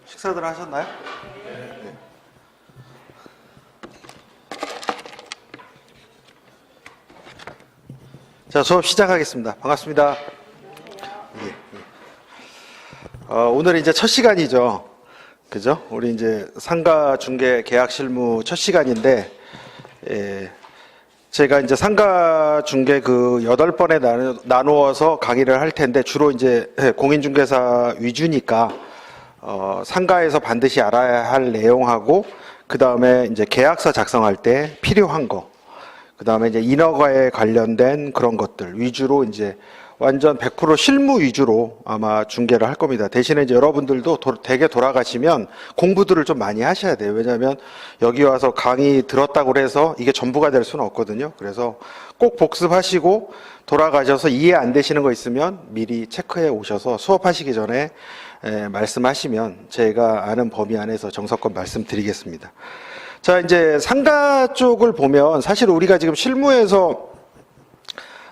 식사들 하셨나요? 네. 자, 수업 시작하겠습니다. 반갑습니다. 오늘 이제 첫 시간이죠. 그죠? 우리 이제 상가 중개 계약 실무 첫 시간인데, 제가 이제 상가 중개 그 8번에 나누어서 강의를 할 텐데, 주로 이제 공인중개사 위주니까, 상가에서 반드시 알아야 할 내용하고, 그 다음에 이제 계약서 작성할 때 필요한 거, 그 다음에 이제 인허가에 관련된 그런 것들 위주로 이제 완전 100% 실무 위주로 아마 중개를 할 겁니다. 대신에 이제 여러분들도 댁에 돌아가시면 공부들을 좀 많이 하셔야 돼요. 왜냐하면 여기 와서 강의 들었다고 해서 이게 전부가 될 수는 없거든요. 그래서 꼭 복습하시고 돌아가셔서 이해 안 되시는 거 있으면 미리 체크해 오셔서 수업하시기 전에 말씀하시면 제가 아는 범위 안에서 정석껏 말씀드리겠습니다. 자, 이제 상가 쪽을 보면 사실 우리가 지금 실무에서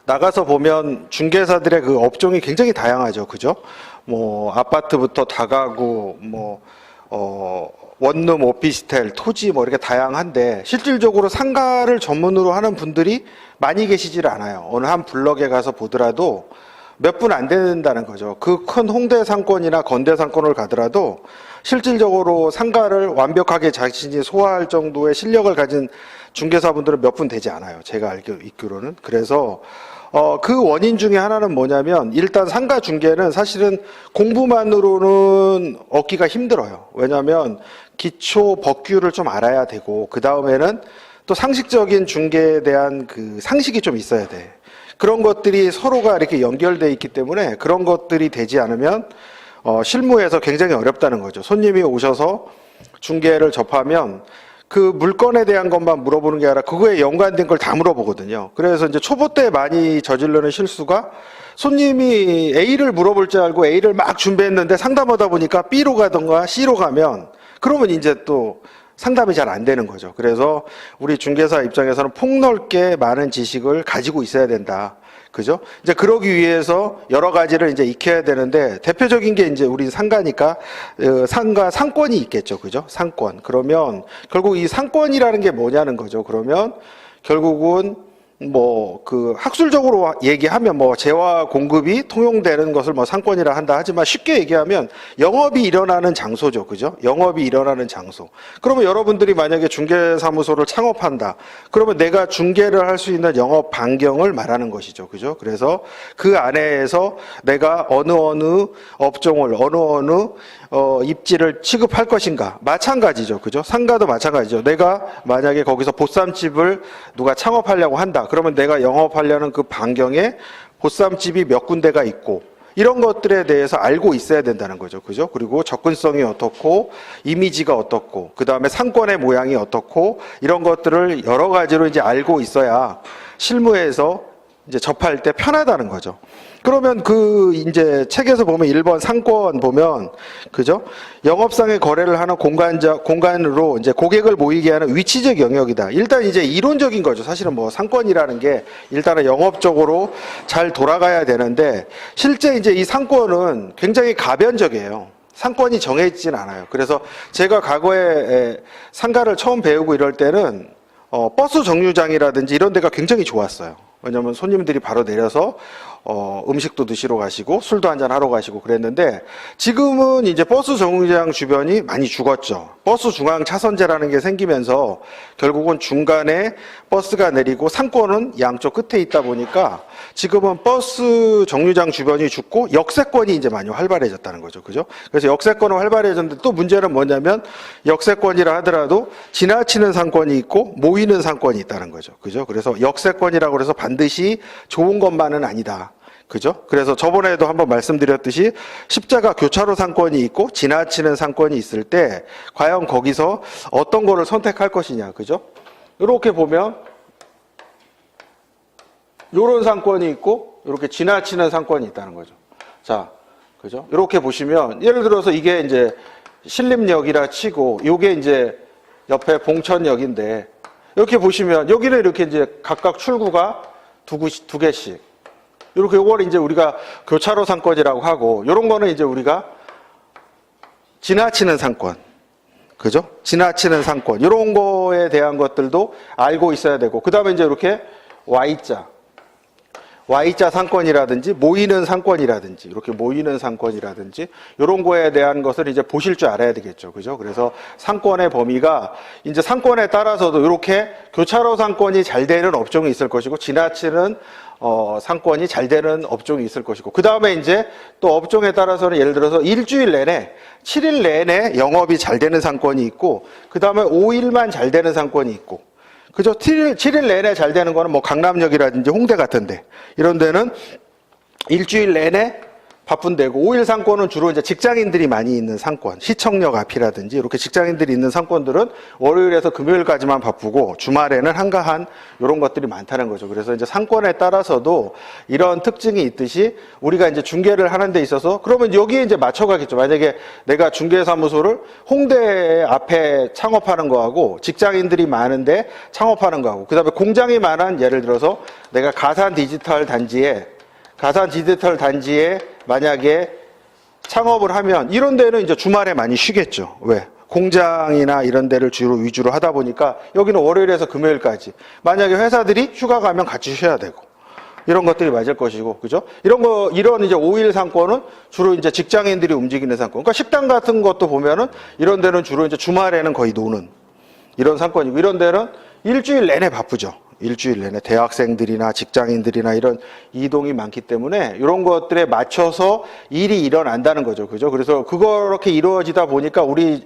나가서 보면 중개사들의 그 업종이 굉장히 다양하죠. 그죠? 뭐, 아파트부터 다가구, 원룸, 오피스텔, 토지 뭐 이렇게 다양한데 실질적으로 상가를 전문으로 하는 분들이 많이 계시질 않아요. 어느 한 블럭에 가서 보더라도 몇 분 안 된다는 거죠. 그 큰 홍대 상권이나 건대 상권을 가더라도 실질적으로 상가를 완벽하게 자신이 소화할 정도의 실력을 가진 중개사분들은 몇 분 되지 않아요. 제가 있기로는. 그래서 그 원인 중에 하나는 뭐냐면 일단 상가 중개는 사실은 공부만으로는 얻기가 힘들어요. 왜냐하면 기초 법규를 좀 알아야 되고 그 다음에는 또 상식적인 중개에 대한 그 상식이 좀 있어야 돼. 그런 것들이 서로가 이렇게 연결돼 있기 때문에 그런 것들이 되지 않으면 실무에서 굉장히 어렵다는 거죠. 손님이 오셔서 중개를 접하면 그 물건에 대한 것만 물어보는 게 아니라 그거에 연관된 걸 다 물어보거든요. 그래서 이제 초보 때 많이 저지르는 실수가 손님이 A를 물어볼 줄 알고 A를 막 준비했는데 상담하다 보니까 B로 가던가 C로 가면 그러면 이제 또 상담이 잘 안 되는 거죠. 그래서 우리 중개사 입장에서는 폭넓게 많은 지식을 가지고 있어야 된다. 그죠? 이제 그러기 위해서 여러 가지를 이제 익혀야 되는데 대표적인 게 이제 우리 상가니까 상권이 있겠죠. 그죠? 상권. 그러면 결국 이 상권이라는 게 뭐냐는 거죠. 그러면 결국은 그 학술적으로 얘기하면 재화 공급이 통용되는 것을 상권이라 한다 하지만 쉽게 얘기하면 영업이 일어나는 장소죠. 그죠? 영업이 일어나는 장소. 그러면 여러분들이 만약에 중개사무소를 창업한다. 그러면 내가 중개를 할 수 있는 영업 반경을 말하는 것이죠. 그죠? 그래서 그 안에서 내가 어느 업종을 어느 입지를 취급할 것인가. 마찬가지죠. 그죠? 상가도 마찬가지죠. 내가 만약에 거기서 보쌈집을 누가 창업하려고 한다. 그러면 내가 영업하려는 그 반경에 보쌈집이 몇 군데가 있고 이런 것들에 대해서 알고 있어야 된다는 거죠. 그죠? 그리고 접근성이 어떻고 이미지가 어떻고 그다음에 상권의 모양이 어떻고 이런 것들을 여러 가지로 이제 알고 있어야 실무에서 이제 접할 때 편하다는 거죠. 그러면 이제 책에서 보면 1번 상권 보면, 그죠? 영업상의 거래를 하는 공간으로 이제 고객을 모이게 하는 위치적 영역이다. 일단 이제 이론적인 거죠. 사실은 상권이라는 게 일단은 영업적으로 잘 돌아가야 되는데, 실제 이제 이 상권은 굉장히 가변적이에요. 상권이 정해지진 않아요. 그래서 제가 과거에 상가를 처음 배우고 이럴 때는, 버스 정류장이라든지 이런 데가 굉장히 좋았어요. 왜냐면 손님들이 바로 내려서 음식도 드시러 가시고 술도 한잔 하러 가시고 그랬는데 지금은 이제 버스 정류장 주변이 많이 죽었죠. 버스 중앙 차선제라는 게 생기면서 결국은 중간에 버스가 내리고 상권은 양쪽 끝에 있다 보니까 지금은 버스 정류장 주변이 죽고 역세권이 이제 많이 활발해졌다는 거죠. 그죠? 그래서 역세권은 활발해졌는데 또 문제는 뭐냐면 역세권이라 하더라도 지나치는 상권이 있고 모이는 상권이 있다는 거죠. 그죠? 그래서 역세권이라고 해서 반드시 좋은 것만은 아니다. 그죠? 그래서 저번에도 한번 말씀드렸듯이 십자가 교차로 상권이 있고 지나치는 상권이 있을 때 과연 거기서 어떤 거를 선택할 것이냐. 그죠? 이렇게 보면 이런 상권이 있고 이렇게 지나치는 상권이 있다는 거죠. 자, 그죠? 이렇게 보시면 예를 들어서 이게 이제 신림역이라 치고 이게 이제 옆에 봉천역인데 이렇게 보시면 여기는 이렇게 이제 각각 출구가 두 개씩 이렇게 요걸 이제 우리가 교차로 상권이라고 하고 이런 거는 이제 우리가 지나치는 상권. 그죠? 지나치는 상권. 이런 거에 대한 것들도 알고 있어야 되고, 그 다음에 이제 이렇게 Y자 상권이라든지 모이는 상권이라든지 이렇게 모이는 상권이라든지 이런 거에 대한 것을 이제 보실 줄 알아야 되겠죠. 그죠? 그래서 상권의 범위가 이제 상권에 따라서도 이렇게 교차로 상권이 잘 되는 업종이 있을 것이고 지나치는 상권이 잘 되는 업종이 있을 것이고 그 다음에 이제 또 업종에 따라서는 예를 들어서 일주일 내내 7일 내내 영업이 잘 되는 상권이 있고 그 다음에 5일만 잘 되는 상권이 있고 그죠? 7일 내내 잘 되는 거는 뭐 강남역이라든지 홍대 같은데 이런 데는 일주일 내내 바쁜 데고 5일 상권은 주로 이제 직장인들이 많이 있는 상권, 시청역 앞이라든지 이렇게 직장인들이 있는 상권들은 월요일에서 금요일까지만 바쁘고 주말에는 한가한 이런 것들이 많다는 거죠. 그래서 이제 상권에 따라서도 이런 특징이 있듯이 우리가 이제 중개를 하는 데 있어서 그러면 여기에 이제 맞춰가겠죠. 만약에 내가 중개사무소를 홍대 앞에 창업하는 거하고 직장인들이 많은데 창업하는 거하고 그 다음에 공장이 많은 예를 들어서 내가 가산 디지털 단지에 만약에 창업을 하면 이런 데는 이제 주말에 많이 쉬겠죠. 왜? 공장이나 이런 데를 위주로 하다 보니까 여기는 월요일에서 금요일까지. 만약에 회사들이 휴가 가면 같이 쉬어야 되고. 이런 것들이 맞을 것이고, 그죠? 이런 이제 5일 상권은 주로 이제 직장인들이 움직이는 상권. 그러니까 식당 같은 것도 보면은 이런 데는 주로 이제 주말에는 거의 노는 이런 상권이고, 이런 데는 일주일 내내 바쁘죠. 일주일 내내 대학생들이나 직장인들이나 이런 이동이 많기 때문에 이런 것들에 맞춰서 일이 일어난다는 거죠. 그죠? 그래서 그렇게 이루어지다 보니까 우리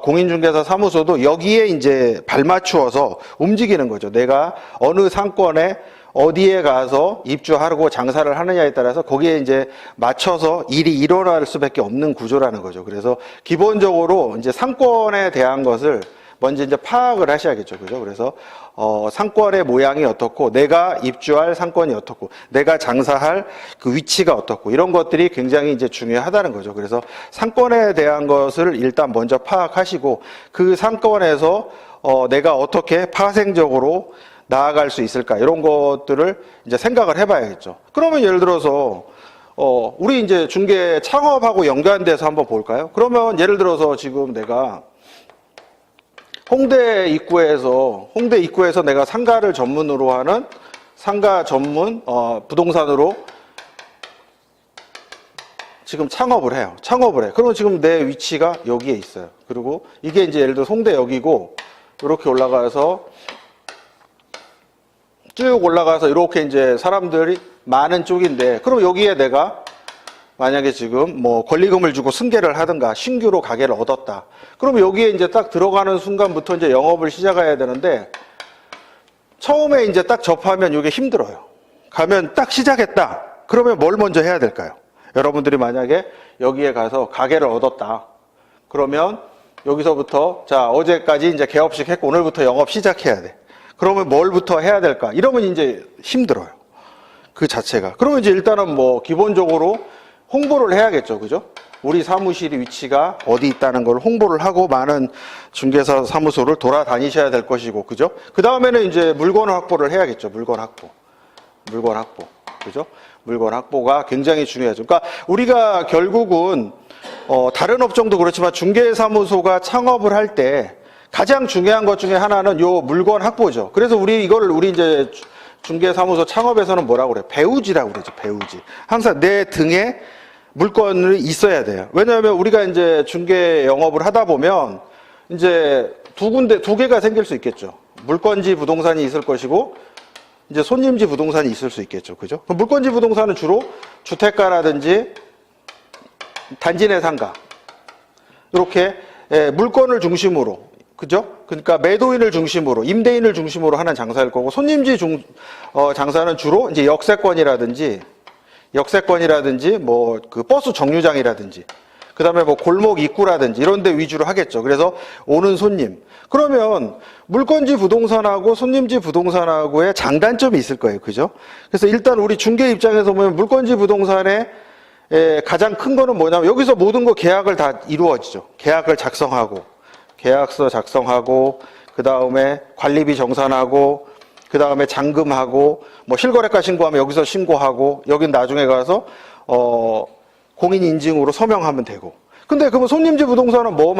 공인중개사 사무소도 여기에 이제 발맞추어서 움직이는 거죠. 내가 어느 상권에 어디에 가서 입주하고 장사를 하느냐에 따라서 거기에 이제 맞춰서 일이 일어날 수밖에 없는 구조라는 거죠. 그래서 기본적으로 이제 상권에 대한 것을 먼저 이제 파악을 하셔야겠죠. 그죠? 그래서, 상권의 모양이 어떻고, 내가 입주할 상권이 어떻고, 내가 장사할 그 위치가 어떻고, 이런 것들이 굉장히 이제 중요하다는 거죠. 그래서 상권에 대한 것을 일단 먼저 파악하시고, 그 상권에서, 내가 어떻게 파생적으로 나아갈 수 있을까, 이런 것들을 이제 생각을 해봐야겠죠. 그러면 예를 들어서, 우리 이제 중개 창업하고 연관돼서 한번 볼까요? 그러면 예를 들어서 지금 내가 홍대 입구에서 내가 상가를 전문으로 하는 상가 전문 부동산으로 지금 창업을 해. 그러면 지금 내 위치가 여기에 있어요. 그리고 이게 이제 예를 들어 홍대역이고 이렇게 올라가서 쭉 올라가서 이렇게 이제 사람들이 많은 쪽인데 그럼 여기에 내가 만약에 지금 뭐 권리금을 주고 승계를 하든가 신규로 가게를 얻었다. 그러면 여기에 이제 딱 들어가는 순간부터 이제 영업을 시작해야 되는데 처음에 이제 딱 접하면 이게 힘들어요. 가면 딱 시작했다. 그러면 뭘 먼저 해야 될까요? 여러분들이 만약에 여기에 가서 가게를 얻었다. 그러면 여기서부터 자, 어제까지 이제 개업식 했고 오늘부터 영업 시작해야 돼. 그러면 뭘부터 해야 될까? 이러면 이제 힘들어요. 그 자체가. 그러면 이제 일단은 뭐 기본적으로 홍보를 해야겠죠. 그죠? 우리 사무실이 위치가 어디 있다는 걸 홍보를 하고 많은 중개사 사무소를 돌아다니셔야 될 것이고, 그죠? 그 다음에는 이제 물건 확보를 해야겠죠. 물건 확보. 그죠? 물건 확보가 굉장히 중요하죠. 그러니까 우리가 결국은, 다른 업종도 그렇지만 중개사무소가 창업을 할 때 가장 중요한 것 중에 하나는 요 물건 확보죠. 그래서 우리 이제 중개사무소 창업에서는 뭐라고 그래요? 배우지라고 그러죠. 배우지. 항상 내 등에 물건이 있어야 돼요. 왜냐하면 우리가 이제 중개 영업을 하다 보면 이제 두 개가 생길 수 있겠죠. 물건지 부동산이 있을 것이고 이제 손님지 부동산이 있을 수 있겠죠. 그죠? 그럼 물건지 부동산은 주로 주택가라든지 단지 내 상가. 이렇게 물건을 중심으로. 그죠? 그러니까 매도인을 중심으로, 임대인을 중심으로 하는 장사일 거고, 손님지 장사는 주로 이제 역세권이라든지, 뭐, 그 버스 정류장이라든지, 그 다음에 뭐 골목 입구라든지, 이런 데 위주로 하겠죠. 그래서 오는 손님. 그러면 물건지 부동산하고 손님지 부동산하고의 장단점이 있을 거예요. 그죠? 그래서 일단 우리 중개 입장에서 보면 물건지 부동산의 가장 큰 거는 뭐냐면, 여기서 모든 거 계약을 다 이루어지죠. 계약을 작성하고, 계약서 작성하고 그 다음에 관리비 정산하고 그 다음에 잔금하고 뭐 실거래가 신고하면 여기서 신고하고 여긴 나중에 가서 공인 인증으로 서명하면 되고 근데 그러면 손님지 부동산은 뭐